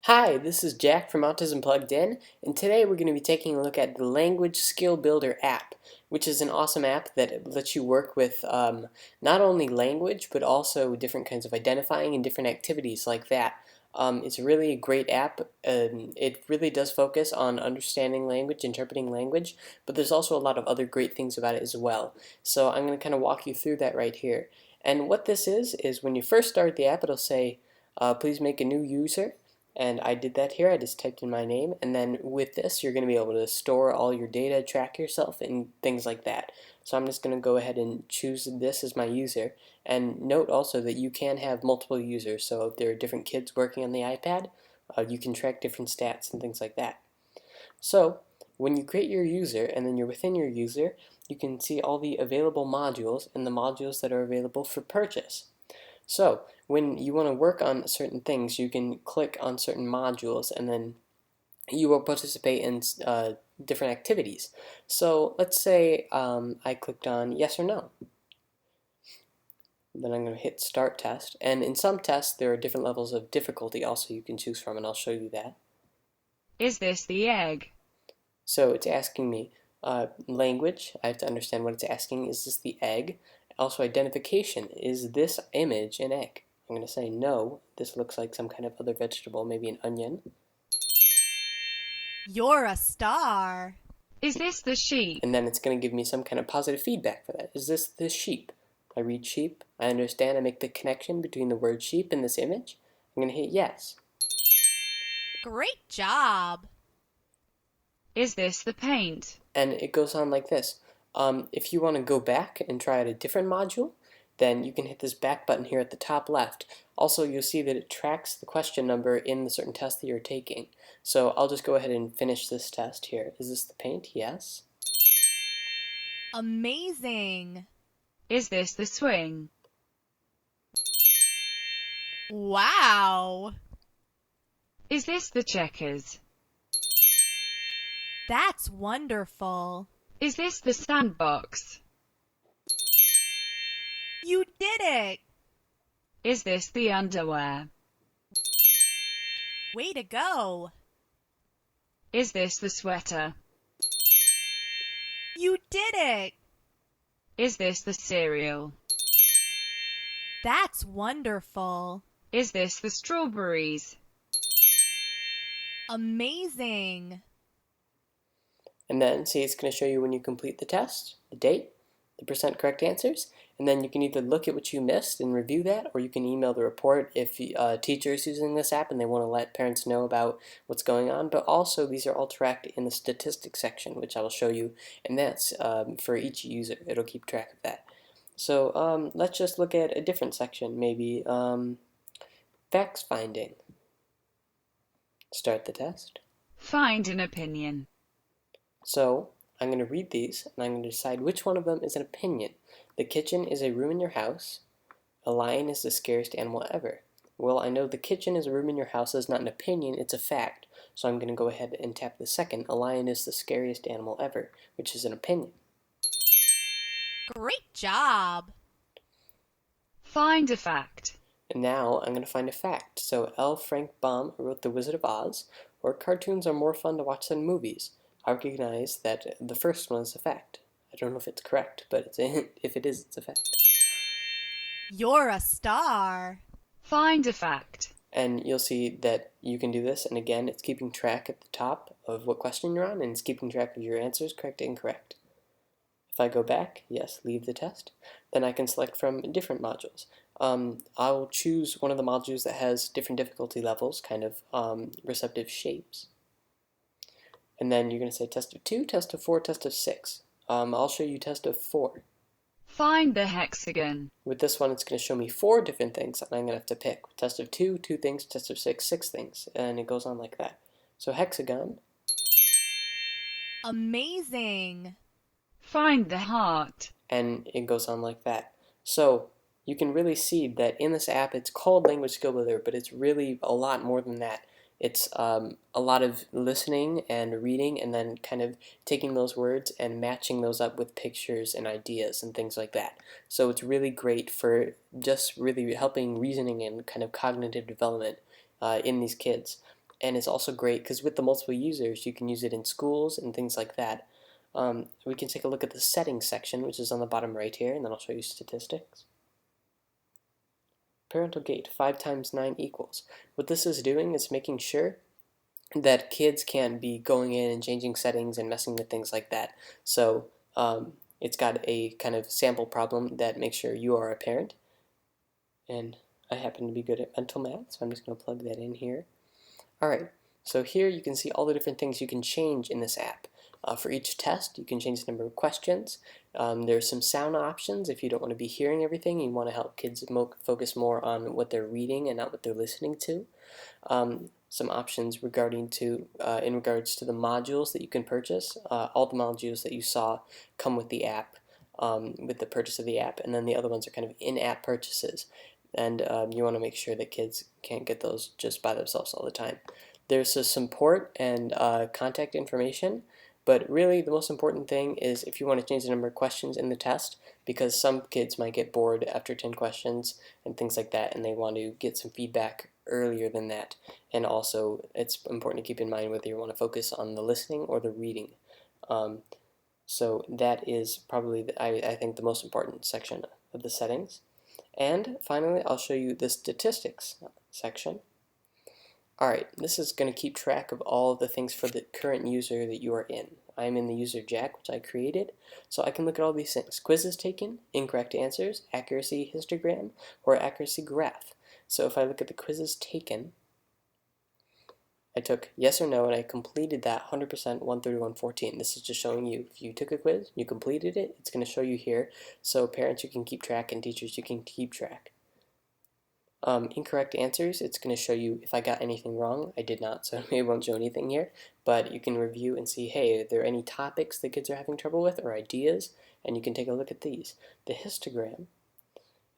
Hi, this is Jack from Autism Plugged In, and today we're going to be taking a look at the Language Skill Builder app, which is an awesome app that lets you work with not only language, but also different kinds of identifying and different activities like that. It's really a great app. It really does focus on understanding language, interpreting language, but there's also a lot of other great things about it as well. So I'm going to kind of walk you through that right here. And what this is when you first start the app, it'll say, please make a new user. And I did that here. I just typed in my name, and then with this you're going to be able to store all your data, track yourself, and things like that. So I'm just going to go ahead and choose this as my user. And note also that you can have multiple users, so if there are different kids working on the iPad, you can track different stats and things like that. So when you create your user and then you're within your user, you can see all the available modules and the modules that are available for purchase. So when you want to work on certain things, you can click on certain modules and then you will participate in different activities. So let's say I clicked on yes or no. Then I'm going to hit start test. And in some tests, there are different levels of difficulty also you can choose from, and I'll show you that. Is this the egg? So it's asking me language. I have to understand what it's asking. Is this the egg? Also identification. Is this image an egg? I'm going to say no. This looks like some kind of other vegetable, maybe an onion. You're a star. Is this the sheep? And then it's going to give me some kind of positive feedback for that. Is this the sheep? I read sheep. I understand. I make the connection between the word sheep and this image. I'm going to hit yes. Great job. Is this the paint? And it goes on like this. If you want to go back and try out a different module, then you can hit this back button here at the top left. Also, you'll see that it tracks the question number in the certain test that you're taking. So I'll just go ahead and finish this test here. Is this the paint? Yes. Amazing. Is this the swing? Wow. Is this the checkers? That's wonderful. Is this the sandbox? You did it. Is this the underwear? Way to go. Is this the sweater? You did it. Is this the cereal? That's wonderful. Is this the strawberries? Amazing. And then see, it's going to show you when you complete the test, the date, the percent correct answers, and then you can either look at what you missed and review that, or you can email the report if a teacher is using this app and they want to let parents know about what's going on. But also, these are all tracked in the statistics section, which I will show you, and that's for each user. It'll keep track of that. So let's just look at a different section, maybe facts finding. Start the test. Find an opinion. So I'm going to read these, and I'm going to decide which one of them is an opinion. The kitchen is a room in your house. A lion is the scariest animal ever. Well, I know the kitchen is a room in your house is not an opinion, it's a fact. So I'm going to go ahead and tap the second. A lion is the scariest animal ever, which is an opinion. Great job. Find a fact. And now I'm going to find a fact. So L. Frank Baum wrote The Wizard of Oz, or cartoons are more fun to watch than movies. I recognize that the first one is a fact. I don't know if it's correct, but if it is, it's a fact. You're a star. Find a fact. And you'll see that you can do this, and again, it's keeping track at the top of what question you're on, and it's keeping track of your answers, correct, incorrect. If I go back, yes, leave the test, then I can select from different modules. I'll choose one of the modules that has different difficulty levels, kind of receptive shapes. And then you're going to say test of 2, test of 4, test of 6. I'll show you test of 4. Find the hexagon. With this one, it's going to show me 4 different things, and I'm going to have to pick. Test of 2, 2 things, test of 6, 6 things, and it goes on like that. So hexagon. Amazing. Find the heart. And it goes on like that. So you can really see that in this app, it's called Language Skill Builder, but it's really a lot more than that. It's a lot of listening and reading and then kind of taking those words and matching those up with pictures and ideas and things like that. So it's really great for just really helping reasoning and kind of cognitive development in these kids. And it's also great because with the multiple users, you can use it in schools and things like that. We can take a look at the settings section, which is on the bottom right here, and then I'll show you statistics. Parental gate, 5 times 9 equals. What this is doing is making sure that kids can't be going in and changing settings and messing with things like that. So it's got a kind of sample problem that makes sure you are a parent. And I happen to be good at mental math, so I'm just going to plug that in here. Alright, so here you can see all the different things you can change in this app. For each test, you can change the number of questions. There's some sound options if you don't want to be hearing everything. You want to help kids focus more on what they're reading and not what they're listening to. Some options regarding in regards to the modules that you can purchase. All the modules that you saw come with the app, with the purchase of the app, and then the other ones are kind of in-app purchases. And you want to make sure that kids can't get those just by themselves all the time. There's a support and contact information, but really the most important thing is if you want to change the number of questions in the test, because some kids might get bored after 10 questions and things like that, and they want to get some feedback earlier than that. And also it's important to keep in mind whether you want to focus on the listening or the reading. So that is probably, I think, the most important section of the settings. And finally, I'll show you the statistics section. Alright, this is going to keep track of all of the things for the current user that you are in. I'm in the user Jack, which I created, so I can look at all these things. Quizzes taken, incorrect answers, accuracy histogram, or accuracy graph. So if I look at the quizzes taken, I took yes or no, and I completed that 100%, 131.14. This is just showing you if you took a quiz, you completed it, it's going to show you here. So parents, you can keep track, and teachers, you can keep track. Incorrect answers, it's going to show you if I got anything wrong. I did not, so it won't show anything here. But you can review and see, hey, are there any topics that kids are having trouble with or ideas? And you can take a look at these. The histogram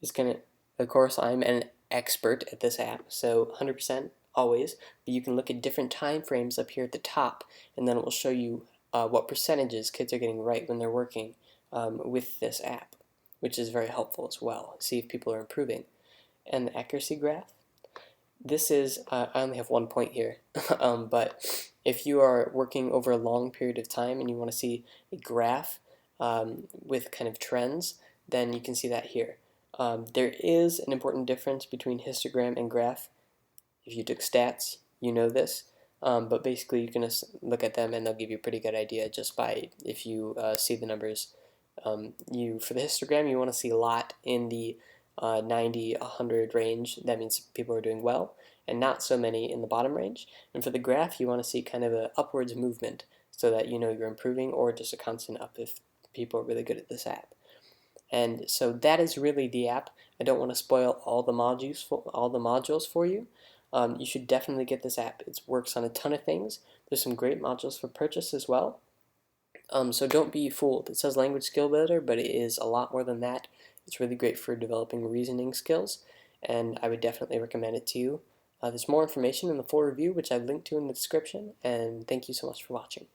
is going to, of course, I'm an expert at this app, so 100% always. But you can look at different time frames up here at the top, and then it will show you what percentages kids are getting right when they're working with this app, which is very helpful as well. See if people are improving. And the accuracy graph. This is, I only have 1 point here, but if you are working over a long period of time and you want to see a graph with kind of trends, then you can see that here. There is an important difference between histogram and graph. If you took stats, you know this, but basically you can look at them and they'll give you a pretty good idea just by if you see the numbers. For the histogram, you want to see a lot in the 90, 100 range. That means people are doing well, and not so many in the bottom range. And for the graph, you want to see kind of an upwards movement so that you know you're improving, or just a constant up if people are really good at this app. And so that is really the app. I don't want to spoil all the modules for you. You should definitely get this app. It works on a ton of things. There's some great modules for purchase as well. So don't be fooled. It says language skill builder, but it is a lot more than that. It's really great for developing reasoning skills, and I would definitely recommend it to you. There's more information in the full review, which I've linked to in the description, and thank you so much for watching.